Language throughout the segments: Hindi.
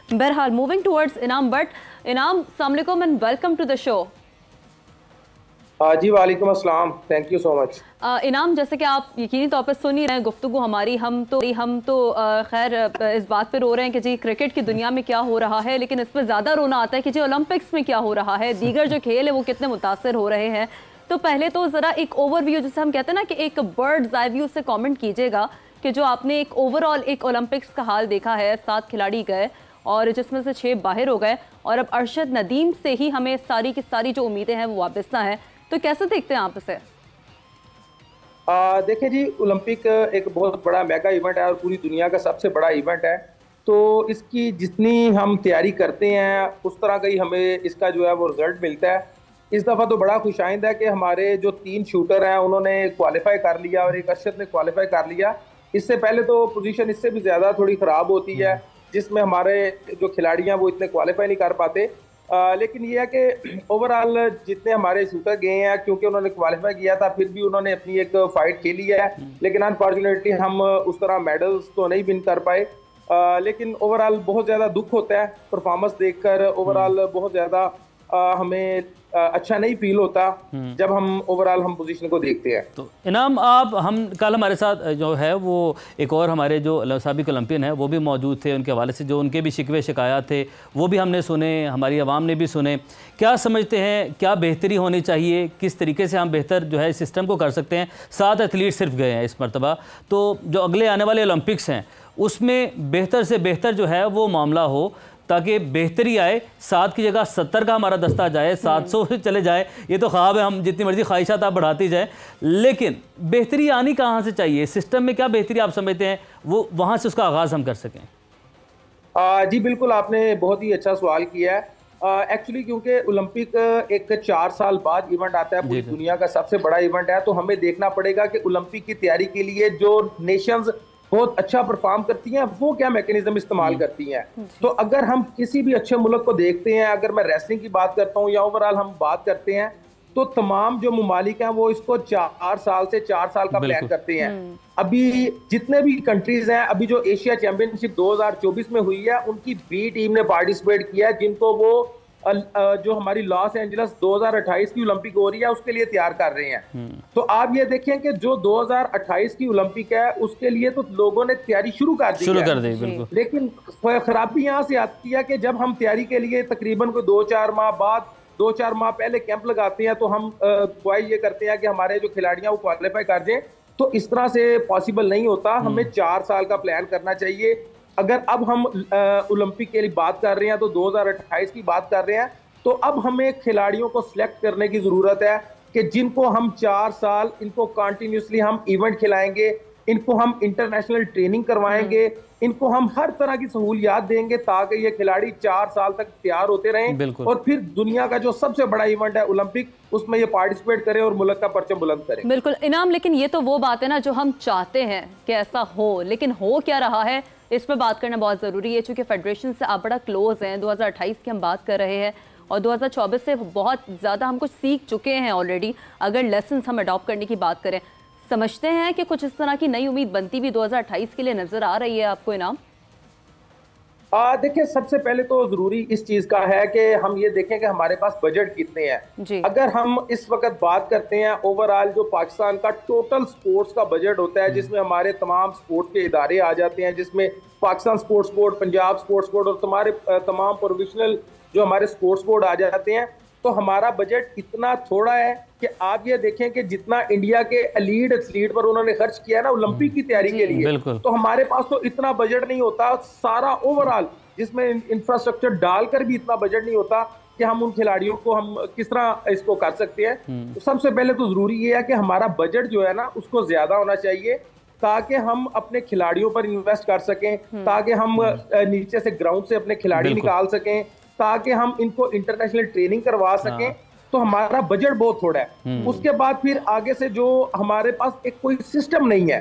बहरहाल मूविंग टुवर्ड्स इनाम बट इनाम, अस्सलाम वालेकुम and welcome to the show. जी वालेकुम अस्सलाम, थैंक यू सो मच। इनाम, जैसे कि आप यकीनी तौर पर सुन ही रहे हैं गुफ्तगू हमारी, हम तो खैर इस बात पे रो रहे हैं कि जी क्रिकेट की दुनिया में क्या हो रहा है, लेकिन इस पर ज़्यादा रोना आता है कि जी ओलंपिक्स में क्या हो रहा है, दीगर जो खेल है वो कितने मुतासर हो रहे हैं। तो पहले तो ज़रा एक ओवरव्यू, जैसे हम कहते हैं ना कि एक बर्ड्स आई व्यू से कमेंट कीजिएगा कि जो आपने एक ओवरऑल एक ओलंपिक्स का हाल देखा है, 7 खिलाड़ी गए और जिसमें से 6 बाहर हो गए और अब अरशद नदीम से ही हमें सारी की सारी जो उम्मीदें हैं वो वाबस्ता हैं, तो कैसे देखते हैं आप इसे? देखिए जी, ओलंपिक एक बहुत बड़ा मेगा इवेंट है और पूरी दुनिया का सबसे बड़ा इवेंट है। तो इसकी जितनी हम तैयारी करते हैं उस तरह का ही हमें इसका जो है वो रिजल्ट मिलता है। इस दफ़ा तो बड़ा खुशाइंद है कि हमारे जो 3 शूटर हैं उन्होंने क्वालिफाई कर लिया और एक अरशद ने क्वालिफाई कर लिया। इससे पहले तो पोजीशन इससे भी ज़्यादा थोड़ी ख़राब होती है जिसमें हमारे जो खिलाड़ी हैं वो इतने क्वालिफाई नहीं कर पाते। लेकिन ये है कि ओवरऑल जितने हमारे शूटर गए हैं, क्योंकि उन्होंने क्वालिफाई किया था, फिर भी उन्होंने अपनी एक फाइट खेली है। लेकिन अनफॉर्चुनेटली हम उस तरह मेडल्स तो नहीं विन कर पाए। लेकिन ओवरऑल बहुत ज़्यादा दुख होता है परफॉर्मेंस देखकर। ओवरऑल बहुत ज़्यादा हमें अच्छा नहीं फील होता जब हम ओवरऑल हम पोजीशन को देखते हैं। तो इनाम, आप हम कल हमारे साथ जो है वो एक और हमारे जो साबिक ओलंपियन है वो भी मौजूद थे। उनके हवाले से जो उनके भी शिकवे शिकायत थे वो भी हमने सुने, हमारी आवाम ने भी सुने। क्या समझते हैं, क्या बेहतरी होनी चाहिए, किस तरीके से हम बेहतर जो है सिस्टम को कर सकते हैं? 7 एथलीट सिर्फ गए हैं इस मरतबा, तो जो अगले आने वाले ओलंपिक्स हैं उसमें बेहतर से बेहतर जो है वो मामला हो ताकि बेहतरी आए। 7 की जगह 70 का हमारा दस्ता जाए, 700 चले जाए, ये तो ख्वाब है, हम जितनी मर्जी ख्वाहिशात आप बढ़ाती जाए, लेकिन बेहतरी आनी कहाँ से चाहिए? सिस्टम में क्या बेहतरी आप समझते हैं वो वहाँ से उसका आगाज़ हम कर सकें? जी बिल्कुल, आपने बहुत ही अच्छा सवाल किया है। एक्चुअली क्योंकि ओलंपिक एक 4 साल बाद इवेंट आता है, पूरी दुनिया का सबसे बड़ा इवेंट है, तो हमें देखना पड़ेगा कि ओलंपिक की तैयारी के लिए जो नेशंस बहुत अच्छा परफॉर्म करती हैं वो क्या मैकेनिज्म इस्तेमाल करती हैं। तो अगर हम किसी भी अच्छे मुल्क को देखते हैं, अगर मैं रेसलिंग की बात करता हूँ या ओवरऑल हम बात करते हैं, तो तमाम जो ममालिक हैं वो इसको 4 साल से 4 साल का प्लान करते हैं। अभी जितने भी कंट्रीज हैं, अभी जो एशिया चैंपियनशिप 2024 में हुई है उनकी बी टीम ने पार्टिसिपेट किया, जिनको वो जो हमारी लॉस एंजल्स 2028 की ओलंपिक हो रही है उसके लिए तैयार कर रहे हैं। तो आप ये देखें कि जो 2028 की ओलंपिक है उसके लिए तो लोगों ने तैयारी शुरू कर दी है। लेकिन खराबी यहाँ से आती है कि जब हम तैयारी के लिए तकरीबन कोई 2-4 माह बाद, 2-4 माह पहले कैंप लगाते हैं, तो हम ख्वाहिश ये करते हैं कि हमारे जो खिलाड़ियां वो क्वालिफाई कर दें। तो इस तरह से पॉसिबल नहीं होता, हमें 4 साल का प्लान करना चाहिए। अगर अब हम ओलंपिक के लिए बात कर रहे हैं तो 2028 की बात कर रहे हैं, तो अब हमें खिलाड़ियों को सिलेक्ट करने की जरूरत है कि जिनको हम 4 साल इनको कंटिन्यूसली हम इवेंट खिलाएंगे, इनको हम इंटरनेशनल ट्रेनिंग करवाएंगे, इनको हम हर तरह की सहूलियात देंगे ताकि ये खिलाड़ी 4 साल तक तैयार होते रहें और फिर दुनिया का जो सबसे बड़ा इवेंट है ओलंपिक, उसमें ये पार्टिसिपेट करें और मुल्क का परचम बुलंद करें। बिल्कुल इनाम, लेकिन ये तो वो बात है ना जो हम चाहते हैं कि ऐसा हो, लेकिन हो क्या रहा है इस पर बात करना बहुत ज़रूरी है। चूँकि फेडरेशन से आप बड़ा क्लोज हैं, 2028 की हम बात कर रहे हैं और 2024 से बहुत ज़्यादा हम कुछ सीख चुके हैं ऑलरेडी। अगर लेसन हम अडॉप्ट करने की बात करें, समझते हैं कि कुछ इस तरह की नई उम्मीद बनती भी 2028 के लिए नज़र आ रही है आपको इनाम? देखिए, सबसे पहले तो जरूरी इस चीज का है कि हम ये देखें कि हमारे पास बजट कितने हैं। अगर हम इस वक्त बात करते हैं ओवरऑल जो पाकिस्तान का टोटल स्पोर्ट्स का बजट होता है, जिसमें हमारे तमाम स्पोर्ट्स के इदारे आ जाते हैं, जिसमें Pakistan sports board, Punjab sports board और तमाम प्रोविजनल जो हमारे स्पोर्ट्स बोर्ड आ जाते हैं, तो हमारा बजट इतना थोड़ा है कि आप ये देखें कि जितना इंडिया के एलीट एथलीट पर उन्होंने खर्च किया ना ओलंपिक की तैयारी के लिए, तो हमारे पास तो इतना बजट नहीं होता सारा ओवरऑल, जिसमें इंफ्रास्ट्रक्चर डालकर भी इतना बजट नहीं होता कि हम उन खिलाड़ियों को हम किस तरह इसको कर सकते हैं। तो सबसे पहले तो जरूरी ये है कि हमारा बजट जो है ना उसको ज्यादा होना चाहिए ताकि हम अपने खिलाड़ियों पर इन्वेस्ट कर सकें, ताकि हम नीचे से ग्राउंड से अपने खिलाड़ी निकाल सकें, ताकि हम इनको इंटरनेशनल ट्रेनिंग करवा सकें। तो हमारा बजट बहुत थोड़ा है। उसके बाद फिर आगे से जो हमारे पास एक कोई सिस्टम नहीं है,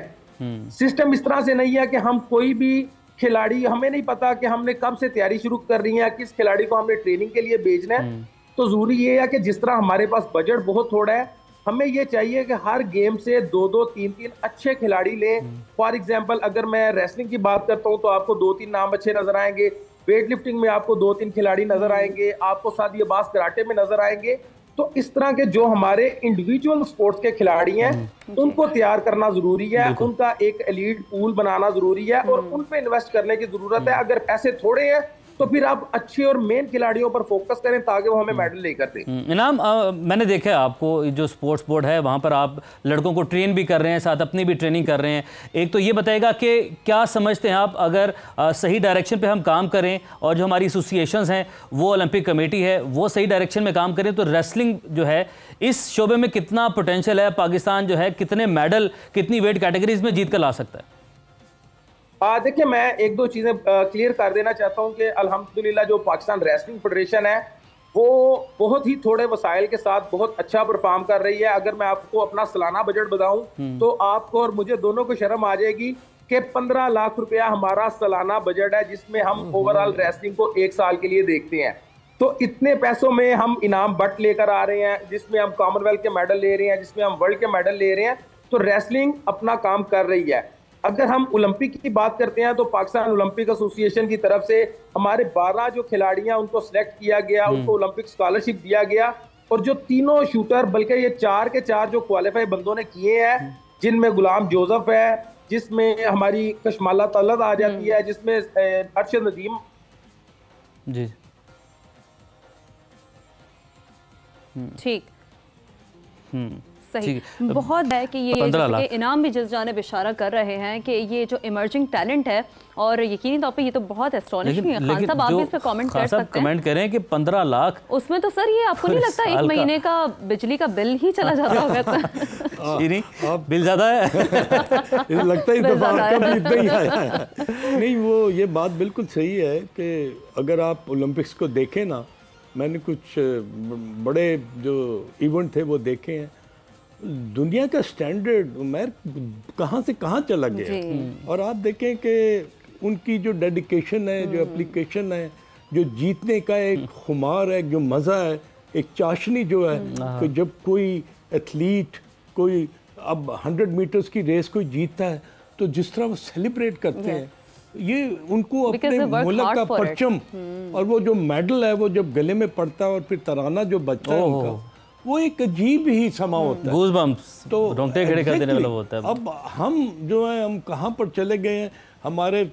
सिस्टम इस तरह से नहीं है कि हम कोई भी खिलाड़ी, हमें नहीं पता कि हमने कब से तैयारी शुरू कर रही है, किस खिलाड़ी को हमने ट्रेनिंग के लिए भेजना है। तो जरूरी ये है कि जिस तरह हमारे पास बजट बहुत थोड़ा है, हमें ये चाहिए कि हर गेम से 2-2, 3-3 अच्छे खिलाड़ी लें। फॉर एग्जाम्पल अगर मैं रेसलिंग की बात करता हूँ तो आपको 2-3 नाम अच्छे नजर आएंगे। वेट लिफ्टिंग में आपको 2-3 खिलाड़ी नजर आएंगे, आपको सादी अब्बास कराटे में नजर आएंगे। तो इस तरह के जो हमारे इंडिविजुअल स्पोर्ट्स के खिलाड़ी हैं उनको तैयार करना जरूरी है, उनका एक एलीट पूल बनाना जरूरी है और उन पे इन्वेस्ट करने की जरूरत है। अगर पैसे थोड़े हैं तो फिर आप अच्छे और मेन खिलाड़ियों पर फोकस करें ताकि वो हमें मेडल लेकर दें। इनाम, मैंने देखा है आपको जो स्पोर्ट्स बोर्ड है वहाँ पर आप लड़कों को ट्रेन भी कर रहे हैं, साथ अपनी भी ट्रेनिंग कर रहे हैं। एक तो ये बताएगा कि क्या समझते हैं आप, अगर सही डायरेक्शन पे हम काम करें और जो हमारी एसोसिएशंस हैं वो ओलंपिक कमेटी है वो सही डायरेक्शन में काम करें तो रेसलिंग जो है इस शोबे में कितना पोटेंशियल है, पाकिस्तान जो है कितने मेडल कितनी वेट कैटेगरीज में जीत कर ला सकता है? देखिए, मैं एक दो चीजें क्लियर कर देना चाहता हूं कि अल्हम्दुलिल्लाह जो पाकिस्तान रेसलिंग फेडरेशन है वो बहुत ही थोड़े वसाइल के साथ बहुत अच्छा परफॉर्म कर रही है। अगर मैं आपको अपना सालाना बजट बताऊं तो आपको और मुझे दोनों को शर्म आ जाएगी कि 15 लाख रुपया हमारा सालाना बजट है जिसमें हम ओवरऑल रेसलिंग को 1 साल के लिए देखते हैं। तो इतने पैसों में हम इनाम बट लेकर आ रहे हैं, जिसमें हम कॉमनवेल्थ के मेडल ले रहे हैं, जिसमें हम वर्ल्ड के मेडल ले रहे हैं। तो रेसलिंग अपना काम कर रही है। अगर हम ओलंपिक की बात करते हैं तो पाकिस्तान ओलंपिक एसोसिएशन की तरफ से हमारे 12 जो खिलाड़ी हैं उनको सिलेक्ट किया गया, उनको ओलंपिक स्कॉलरशिप दिया गया और जो तीनों शूटर, बल्कि ये 4 के 4 जो क्वालिफाई बंदों ने किए हैं, जिनमें गुलाम जोसेफ है, जिसमें हमारी कशमाला तलत आ जाती है, जिसमें अरशद नदीम जी ठीक सही बहुत है कि ये जैसे कि इनाम भी जिस जानिब इशारा कर रहे हैं कि ये जो इमर्जिंग टैलेंट है और यकीनी तौर पे ये तो बहुत एस्टोनिशिंग है। खान साहब आप भी इस पे कमेंट कर सकते हैं। कमेंट करें कि 15 लाख उसमें तो सर ये आपको नहीं लगता 1 महीने का बिजली का बिल ही चला जाता होगा? नहीं बिल ज्यादा है लगता है इस दफा आपका भी इतना ही आया है। नहीं, वो ये बात बिल्कुल सही है कि अगर आप ओलंपिक्स को देखें ना, मैंने कुछ बड़े जो इवेंट थे वो देखे हैं, दुनिया का स्टैंडर्ड मैं कहाँ से कहाँ चला गया। और आप देखें कि उनकी जो डेडिकेशन है, जो एप्लीकेशन है, जो जीतने का एक खुमार है, जो मज़ा है, एक चाशनी जो है कि जब कोई एथलीट कोई अब 100 मीटर्स की रेस कोई जीतता है तो जिस तरह वो सेलिब्रेट करते हैं, ये उनको अपने मुल्क का परचम और वो जो मेडल है वो जब गले में पड़ता है और फिर तराना जो बजता है उनका, वो एक अजीब ही समा होता है। गूज़बम्प्स, तो रोंगटे खड़े कर देने वाला होता है। अब हम जो है हम कहाँ पर चले गए हैं, हमारे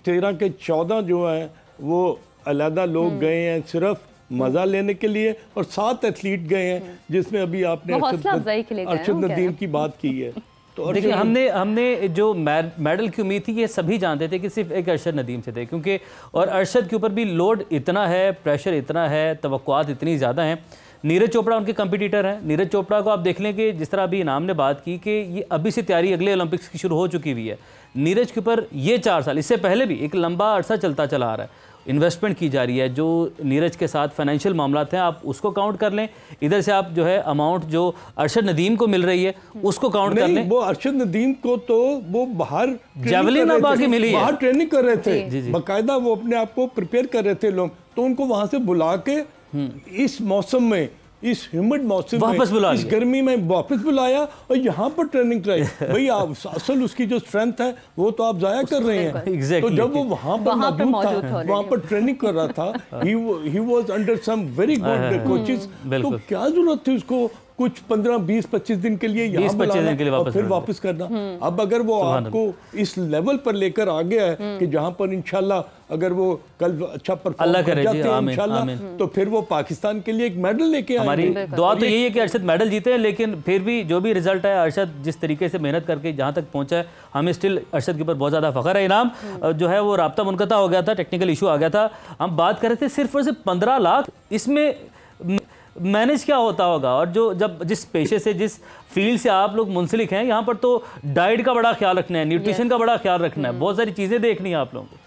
13 के 14 जो हैं वो अलहदा लोग गए हैं सिर्फ मज़ा लेने के लिए और 7 एथलीट गए हैं जिसमें अभी आपने अरशद नदीम की बात की है। तो देखिए हमने जो मेडल की उम्मीद थी ये सभी जानते थे कि सिर्फ एक अरशद नदीम से थे, क्योंकि और अरशद के ऊपर भी लोड इतना है, प्रेशर इतना है, तवक्कुआत इतनी ज़्यादा हैं। नीरज चोपड़ा उनके कंपटीटर हैं। नीरज चोपड़ा को आप देख लें कि जिस तरह अभी इनाम ने बात की कि ये अभी से तैयारी अगले ओलंपिक्स की शुरू हो चुकी हुई है। नीरज के ऊपर ये 4 साल, इससे पहले भी एक लंबा अरसा चलता चला आ रहा है, इन्वेस्टमेंट की जा रही है। जो नीरज के साथ फाइनेंशियल मामला हैं आप उसको काउंट कर लें, इधर से आप जो है अमाउंट जो अरशद नदीम को मिल रही है उसको काउंट कर लें। वो अरशद नदीम को तो वो बाहर जेवलिन आगे मिली है, बाहर ट्रेनिंग कर रहे थे, बाकायदा वो अपने आप को प्रिपेयर कर रहे थे लोग, तो उनको वहां से बुला के इस मौसम में, इस ह्यूमिड मौसम में, इस गर्मी में वापस बुलाया और यहाँ पर ट्रेनिंग कराई। भाई असल उसकी जो स्ट्रेंथ है वो तो आप जाया कर रहे हैं। तो जब वो वहाँ पर मौजूद था, वहाँ पर ट्रेनिंग कर रहा था, he was under some very good coaches, तो क्या जरूरत थी उसको कुछ 15, 20, 25 दिन के लिए यहाँ बुलाना और फिर वापस करना। अब अगर वो आपको इस लेवल पर लेकर आ गया है कि जहाँ पर इंशाल्लाह अगर वो कल अच्छा परफॉर्म कर जाते हैं इंशाल्लाह, तो फिर वो पाकिस्तान के लिए एक मेडल लेके आएंगे। हमारी दुआ तो यही है कि अरशद मेडल जीते हैं, लेकिन फिर भी जो भी रिजल्ट है, अरशद जिस तरीके से मेहनत करके जहाँ तक पहुँचा है, हमें स्टिल अरशद के ऊपर बहुत ज़्यादा फ़ख्र है। इनाम जो है वो राब्ता मुनक़ता हो गया था, टेक्निकल इशू आ गया था। हम बात कर रहे थे सिर्फ और सिर्फ 15 लाख, इसमें मैनेज क्या होता होगा? और जो जब जिस पेशे से, जिस फील्ड से आप लोग मुंसलिक हैं, यहाँ पर तो डाइट का बड़ा ख्याल रखना है, न्यूट्रिशन का बड़ा ख्याल रखना है, बहुत सारी चीज़ें देखनी है आप लोगों को।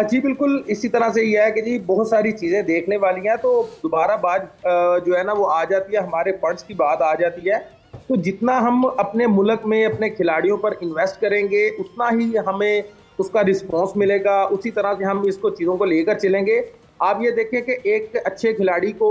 जी बिल्कुल, इसी तरह से ये है कि जी बहुत सारी चीज़ें देखने वाली हैं। तो दोबारा बात जो है ना वो आ जाती है, हमारे फंड्स की बात आ जाती है। तो जितना हम अपने मुल्क में अपने खिलाड़ियों पर इन्वेस्ट करेंगे उतना ही हमें उसका रिस्पॉन्स मिलेगा, उसी तरह से हम इसको चीज़ों को लेकर चलेंगे। आप ये देखें कि एक अच्छे खिलाड़ी को,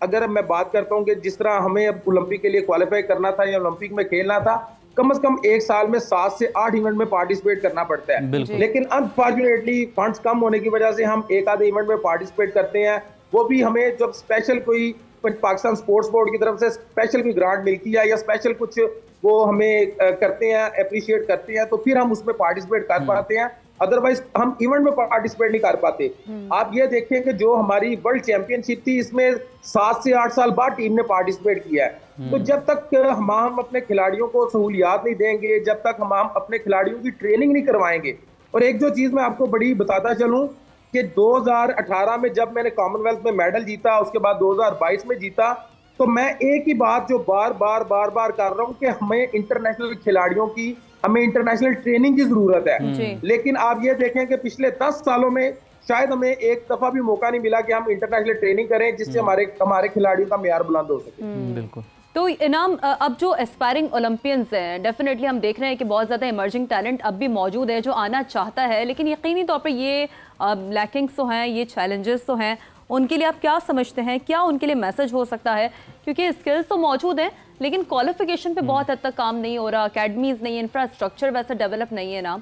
अगर मैं बात करता हूँ कि जिस तरह हमें अब ओलंपिक के लिए क्वालिफाई करना था या ओलंपिक में खेलना था, कम से कम एक साल में 7 से 8 इवेंट में पार्टिसिपेट करना पड़ता है। लेकिन अनफॉर्चुनेटली फंड्स कम होने की वजह से हम एक आधे इवेंट में पार्टिसिपेट करते हैं, वो भी हमें जब स्पेशल कोई पाकिस्तान स्पोर्ट्स बोर्ड की तरफ से स्पेशल कोई ग्रांट मिलती है या स्पेशल कुछ वो हमें करते हैं, अप्रिशिएट करते हैं, तो फिर हम उसमें पार्टिसिपेट कर पाते हैं, अदरवाइज हम इवेंट में पार्टिसिपेट नहीं कर पाते। आप ये देखें कि जो हमारी वर्ल्ड चैंपियनशिप थी, इसमें 7 से 8 साल बाद टीम ने पार्टिसिपेट किया है। तो जब तक हम अपने खिलाड़ियों को सहूलियात नहीं देंगे, जब तक हम अपने खिलाड़ियों की ट्रेनिंग नहीं करवाएंगे। और एक जो चीज मैं आपको बड़ी बताता चलूं कि 2018 में जब मैंने कॉमनवेल्थ में मेडल जीता, उसके बाद 2022 में जीता, तो मैं एक ही बात जो बार बार कर रहा हूं कि हमें इंटरनेशनल खिलाड़ियों की, हमें इंटरनेशनल ट्रेनिंग की जरूरत है। लेकिन आप ये देखें कि पिछले 10 सालों में शायद हमें एक दफा भी मौका नहीं मिला कि हम इंटरनेशनल ट्रेनिंग करें जिससे हमारे खिलाड़ियों का मेयार बुलंद हो सके। बिल्कुल। तो इनाम, अब जो एस्पायरिंग ओलंपियंस हैं, डेफिनेटली हम देख रहे हैं कि बहुत ज़्यादा इमर्जिंग टैलेंट अब भी मौजूद है जो आना चाहता है, लेकिन यकीनी तौर पर ये लैकिंग्स तो हैं, ये चैलेंजेस तो हैं। उनके लिए आप क्या समझते हैं, क्या उनके लिए मैसेज हो सकता है? क्योंकि स्किल्स तो मौजूद हैं लेकिन क्वालिफिकेशन पे बहुत हद तक काम नहीं हो रहा, अकेडमीज नहीं है, इंफ्रास्ट्रक्चर वैसा डेवलप नहीं है ना।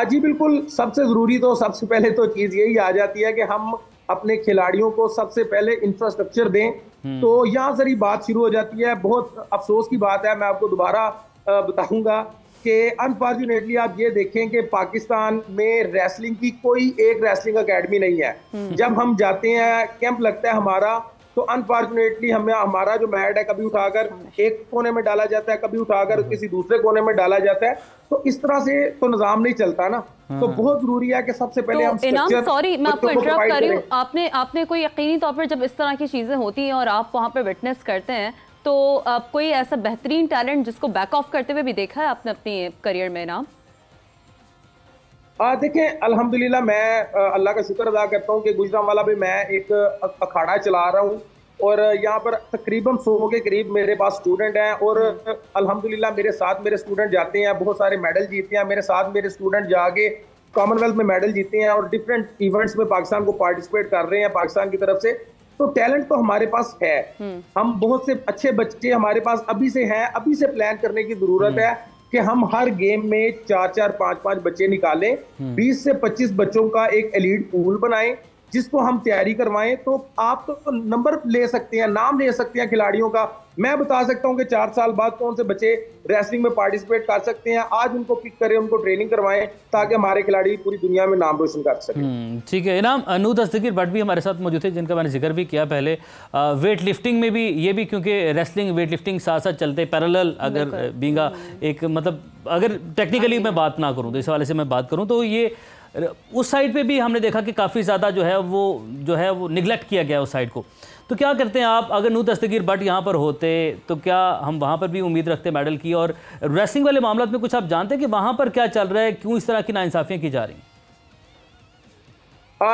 जी बिल्कुल, सबसे ज़रूरी तो सबसे पहले तो चीज़ यही आ जाती है कि हम अपने खिलाड़ियों को सबसे पहले इंफ्रास्ट्रक्चर दें। तो यहाँ से बात शुरू हो जाती है। बहुत अफसोस की बात है, मैं आपको दोबारा बताऊंगा कि अनफॉर्चुनेटली आप ये देखें कि पाकिस्तान में रेसलिंग की कोई एक रेसलिंग अकेडमी नहीं है। जब हम जाते हैं, कैंप लगता है हमारा, तो अनफॉर्चुनेटली हमें हमारा जो मैट है कभी उठाकर एक कोने में डाला जाता है, कभी उठाकर किसी दूसरे कोने में डाला जाता है। तो इस तरह से तो निजाम नहीं चलता ना। तो बहुत जरूरी है कि सबसे पहले हम इनाम, सॉरी मैं आपको इंटरप्ट कर रही हूँ, आपने कोई यकीनी तौर पर जब इस तरह की चीजें होती हैं और आप वहाँ पे विटनेस करते हैं, तो आप कोई ऐसा बेहतरीन टैलेंट जिसको बैक ऑफ करते हुए भी देखा है आपने अपने करियर में ना? देखें, अल्हम्दुलिल्लाह मैं अल्लाह का शुक्र अदा करता हूँ कि गुजरांवाला में मैं एक अखाड़ा चला रहा हूँ और यहाँ पर तकरीबन 100 के करीब मेरे पास स्टूडेंट हैं और अल्हम्दुलिल्लाह मेरे साथ मेरे स्टूडेंट जाते हैं, बहुत सारे मेडल जीतते हैं। मेरे साथ मेरे स्टूडेंट जाके कॉमनवेल्थ में मेडल जीते हैं और डिफरेंट इवेंट्स में पाकिस्तान को पार्टिसिपेट कर रहे हैं पाकिस्तान की तरफ से। तो टैलेंट तो हमारे पास है, हम बहुत से अच्छे बच्चे हमारे पास अभी से हैं। अभी से प्लान करने की जरूरत है कि हम हर गेम में 4-4, 5-5 बच्चे निकालें, 20 से 25 बच्चों का एक एलीट पूल बनाएं जिसको हम तैयारी करवाएं। तो आप तो नंबर ले सकते हैं, नाम ले सकते हैं खिलाड़ियों का। मैं बता सकता हूं कि 4 साल बाद कौन से बच्चे रेसलिंग में पार्टिसिपेट कर सकते हैं। आज उनको पिक करें, उनको ट्रेनिंग करवाएं ताकि हमारे खिलाड़ी पूरी दुनिया में नाम रोशन कर सकें। ठीक है। इनाम, अनू दस्तगीर भट्ट भी हमारे साथ मौजूद थे जिनका मैंने जिक्र भी किया पहले। वेट लिफ्टिंग में भी ये भी, क्योंकि रेसलिंग वेट लिफ्टिंग साथ साथ चलते पैरेलल, अगर बींगा एक मतलब अगर टेक्निकली मैं बात ना करूँ तो इस हवाले से मैं बात करूँ तो ये उस साइड पे भी हमने देखा कि काफ़ी ज़्यादा जो है वो निगलेक्ट किया गया उस साइड को। तो क्या करते हैं आप, अगर नू दस्तगीर भट्ट यहाँ पर होते तो क्या हम वहाँ पर भी उम्मीद रखते मेडल की? और रेसलिंग वाले मामला में कुछ आप जानते हैं कि वहाँ पर क्या चल रहा है, क्यों इस तरह की नाइंसाफियाँ की जा रही हैं?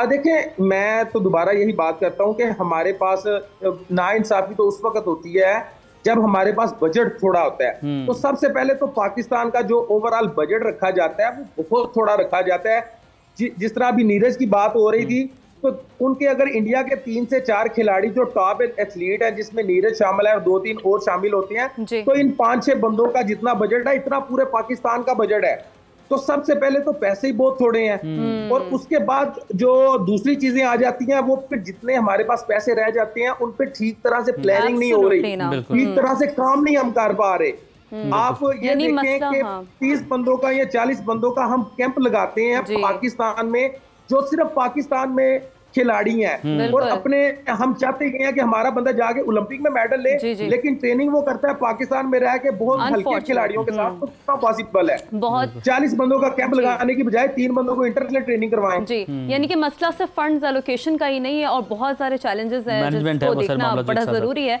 देखिए, मैं तो दोबारा यही बात करता हूँ कि हमारे पास नाइंसाफी तो उस वक्त होती है जब हमारे पास बजट थोड़ा होता है। तो सबसे पहले तो पाकिस्तान का जो ओवरऑल बजट रखा जाता है वो बहुत थोड़ा रखा जाता है। जिस तरह अभी नीरज की बात हो रही थी, तो उनके अगर इंडिया के 3 से 4 खिलाड़ी जो टॉप एथलीट है जिसमें नीरज शामिल है और 2-3 और शामिल होते हैं, तो इन 5-6 बंदों का जितना बजट है इतना पूरे पाकिस्तान का बजट है। तो सबसे पहले तो पैसे ही बहुत थोड़े हैं और उसके बाद जो दूसरी चीजें आ जाती हैं वो फिर जितने हमारे पास पैसे रह जाते हैं उन पे ठीक तरह से प्लानिंग नहीं हो रही, ठीक तरह से काम नहीं हम कर पा रहे। आप ये देखें कि 30 बंदों का या 40 बंदों का हम कैंप लगाते हैं पाकिस्तान में, जो सिर्फ पाकिस्तान में खिलाड़ी हैं और अपने हम चाहते हैं कि हमारा बंदा जाके ओलंपिक में मेडल ले, लेकिन ट्रेनिंग वो करता है पाकिस्तान में रह के बहुत हल्के खिलाड़ियों के साथ। तो कितना पॉसिबल है? बहुत 40 बंदों का कैंप लगाने की बजाय 3 बंदों को इंटरनेशनल ट्रेनिंग करवाएं। जी, यानी कि मसला सिर्फ फंड्स एलोकेशन का ही नहीं है और बहुत सारे चैलेंजेस हैं जिसको देखना बड़ा जरूरी है।